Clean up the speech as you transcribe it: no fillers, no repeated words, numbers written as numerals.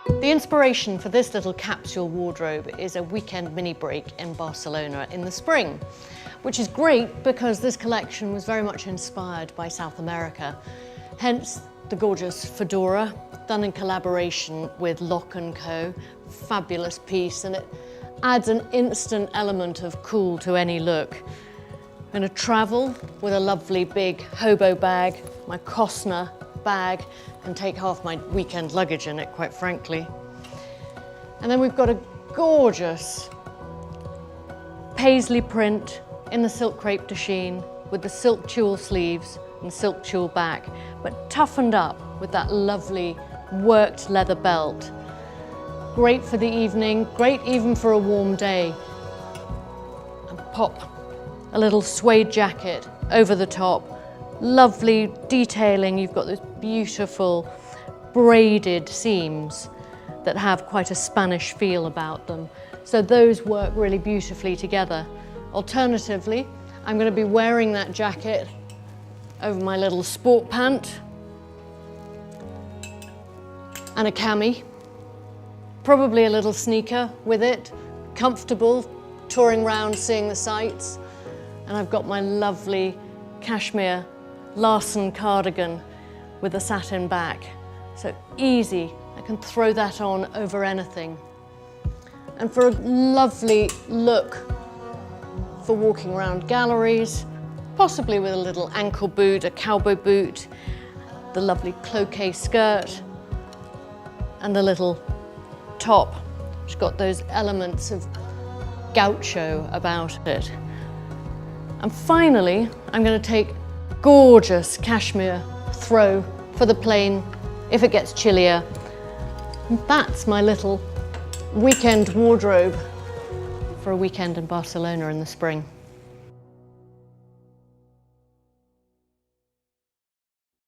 The inspiration for this little capsule wardrobe is a weekend mini break in Barcelona in the spring, which is great because this collection was very much inspired by South America. Hence the gorgeous fedora, done in collaboration with Lock & Co. Fabulous piece, and it adds an instant element of cool to any look. I'm going to travel with a lovely big hobo bag, my Costner bag, and take half my weekend luggage in it, quite frankly. And then we've got a gorgeous paisley print in the silk crepe de chine with the silk tulle sleeves and silk tulle back, but toughened up with that lovely worked leather belt. Great for the evening, great even for a warm day. And pop a little suede jacket over the top. Lovely detailing. You've got those beautiful braided seams that have quite a Spanish feel about them. So those work really beautifully together. Alternatively, I'm going to be wearing that jacket over my little sport pant and a cami, probably a little sneaker with it, comfortable, touring around, seeing the sights. And I've got my lovely cashmere Larson cardigan with a satin back. So easy, I can throw that on over anything. And for a lovely look for walking around galleries, possibly with a little ankle boot, a cowboy boot, the lovely cloquet skirt, and the little top, which has got those elements of gaucho about it. And finally, I'm going to take gorgeous cashmere throw for the plain if it gets chillier. And that's my little weekend wardrobe for a weekend in Barcelona in the spring.